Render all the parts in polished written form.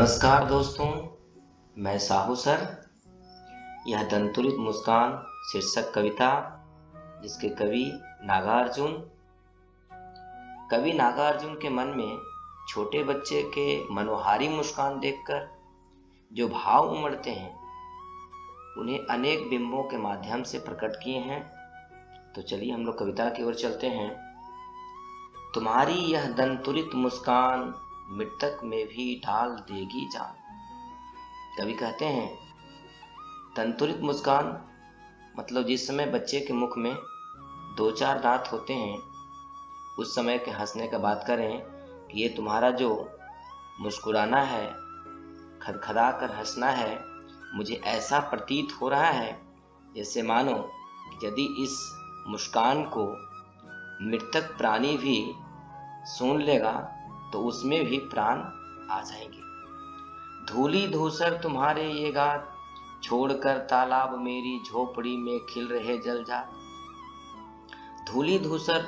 नमस्कार दोस्तों, मैं साहू सर। यह दंतुरित मुस्कान शीर्षक कविता जिसके कवि नागार्जुन। कवि नागार्जुन के मन में छोटे बच्चे के मनोहारी मुस्कान देखकर जो भाव उमड़ते हैं उन्हें अनेक बिंबों के माध्यम से प्रकट किए हैं। तो चलिए हम लोग कविता की ओर चलते हैं। तुम्हारी यह दंतुरित मुस्कान मृतक में भी ढाल देगी जान। कवि कहते हैं दंतुरित मुस्कान मतलब जिस समय बच्चे के मुख में दो चार दांत होते हैं उस समय के हंसने का बात करें कि ये तुम्हारा जो मुस्कुराना है, खदखदा कर हंसना है, मुझे ऐसा प्रतीत हो रहा है जैसे मानो कि यदि इस मुस्कान को मृतक प्राणी भी सुन लेगा तो उसमें भी प्राण आ जाएंगे। धूली धूसर तुम्हारे ये गात छोड़कर तालाब मेरी झोपड़ी में खिल रहे जलजात। धूली धूसर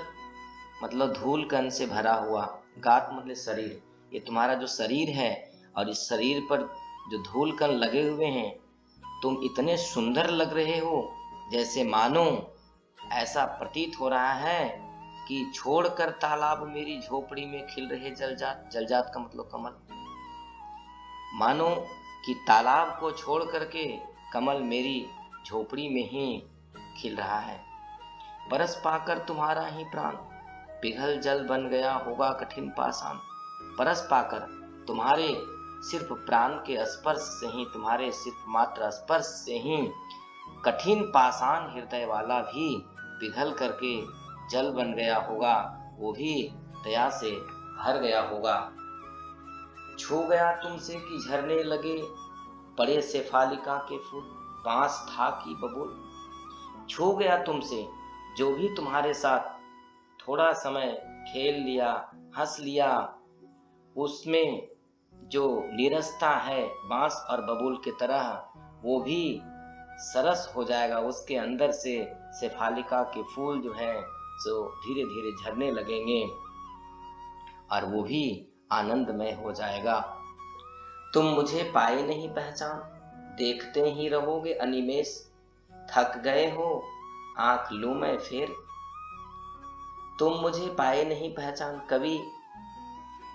मतलब धूल कण से भरा हुआ, गात मतलब शरीर। ये तुम्हारा जो शरीर है और इस शरीर पर जो धूल कण लगे हुए हैं, तुम इतने सुंदर लग रहे हो जैसे मानो ऐसा प्रतीत हो रहा है कि छोड़कर तालाब मेरी झोपड़ी में खिल रहे जलजात। जलजात का मतलब कमल। मानो कि तालाब को छोड़ करके कमल मेरी झोपड़ी में ही खिल रहा है। बरस पाकर तुम्हारा ही प्राण पिघल जल बन गया होगा कठिन पाषाण। बरस पाकर तुम्हारे सिर्फ प्राण के स्पर्श से ही, तुम्हारे सिर्फ मात्र स्पर्श से ही कठिन पाषाण हृदय वाला भी पिघल करके जल बन गया होगा, वो भी दया से भर गया होगा। छू गया तुमसे कि झरने लगे पड़े शेफालिका के फूल, बांस था कि बबूल। छू गया तुमसे, जो भी तुम्हारे साथ थोड़ा समय खेल लिया, हंस लिया, उसमें जो नीरसता है बांस और बबूल की तरह, वो भी सरस हो जाएगा। उसके अंदर से शेफालिका के फूल जो है सो धीरे धीरे झरने लगेंगे और वो भी आनंदमय हो जाएगा। तुम मुझे पाए नहीं पहचान, देखते ही रहोगे अनिमेष। थक गए हो आंख लूं मैं फेर। तुम मुझे पाए नहीं पहचान। कवि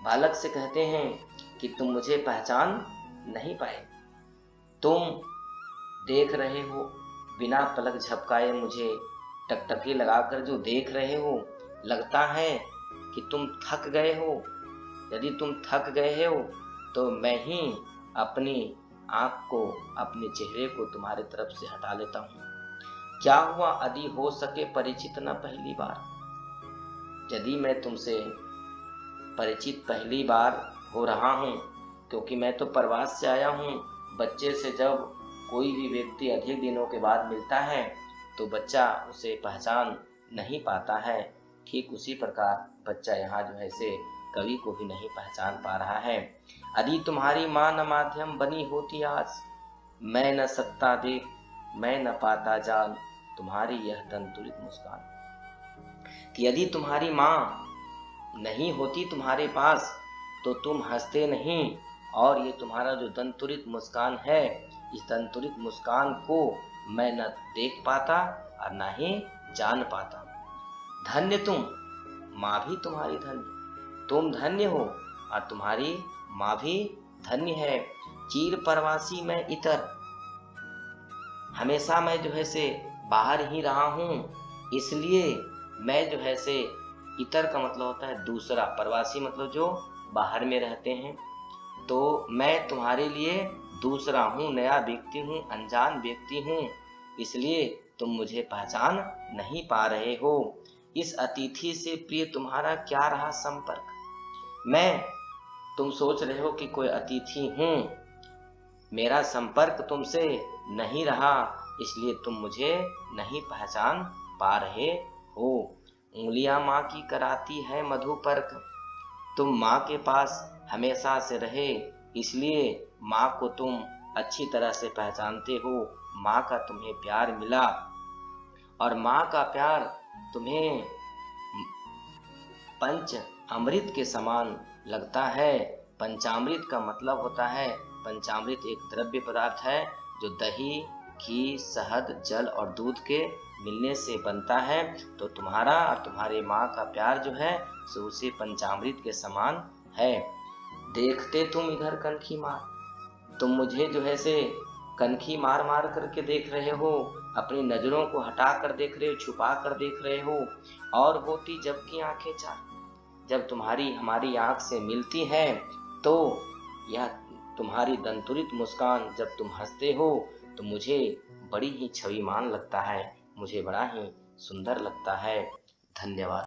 बालक से कहते हैं कि तुम मुझे पहचान नहीं पाए। तुम देख रहे हो बिना पलक झपकाए, मुझे टकटकी लगाकर जो देख रहे हो, लगता है कि तुम थक गए हो। यदि तुम थक गए हो तो मैं ही अपनी आंख को, अपने चेहरे को तुम्हारे तरफ से हटा लेता हूँ। क्या हुआ यदि हो सके परिचित न पहली बार। यदि मैं तुमसे परिचित पहली बार हो रहा हूँ, क्योंकि मैं तो प्रवास से आया हूँ। बच्चे से जब कोई भी व्यक्ति अधिक दिनों के बाद मिलता है तो बच्चा उसे पहचान नहीं पाता है। ठीक उसी प्रकार बच्चा यहाँ जो है से कवि को भी नहीं पहचान पा रहा है। यदि तुम्हारी माँ न माध्यम बनी होती आज, मैं न सकता देख, मैं न पाता जान तुम्हारी यह दंतुरित मुस्कान। कि यदि तुम्हारी माँ नहीं होती तुम्हारे पास तो तुम हंसते नहीं, और ये तुम्हारा जो दंतुरित मुस्कान है, इस दंतुरित मुस्कान को मैं न देख पाता और न ही जान पाता। धन्य तुम, माँ भी तुम्हारी धन्य। तुम धन्य हो और तुम्हारी माँ भी धन्य है। चीर परवासी मैं इतर, हमेशा मैं जो है से बाहर ही रहा हूँ, इसलिए मैं जो है से, इतर का मतलब होता है दूसरा, परवासी मतलब जो बाहर में रहते हैं। तो मैं तुम्हारे लिए दूसरा हूँ, नया व्यक्ति हूँ, अनजान व्यक्ति हूँ, इसलिए तुम मुझे पहचान नहीं पा रहे हो। इस अतिथि से प्रिय तुम्हारा क्या रहा संपर्क। तुम सोच रहे हो कि कोई अतिथि हूँ, मेरा संपर्क तुमसे नहीं रहा, इसलिए तुम मुझे नहीं पहचान पा रहे हो। उंगलियां माँ की कराती है मधुपर्क, तुम माँ के पास हमेशा से रहे, इसलिए माँ को तुम अच्छी तरह से पहचानते हो। माँ का तुम्हें प्यार मिला और माँ का प्यार तुम्हें पंच अमृत के समान लगता है, पंचामृत का मतलब होता है, पंचामृत एक द्रव्य पदार्थ है जो दही, घी, शहद, जल और दूध के मिलने से बनता है। तो तुम्हारा और तुम्हारे माँ का प्यार जो है सो उसे पंचामृत के समान है। देखते तुम इधर कनखी मार, तुम मुझे जो है से कनखी मार मार करके देख रहे हो, अपनी नजरों को हटा कर देख रहे हो, छुपा कर देख रहे हो। और होती जबकि आंखें चार, जब तुम्हारी हमारी आंख से मिलती है तो यह तुम्हारी दंतुरित मुस्कान जब तुम हंसते हो तो मुझे बड़ी ही छविमान लगता है, मुझे बड़ा ही सुंदर लगता है। धन्यवाद।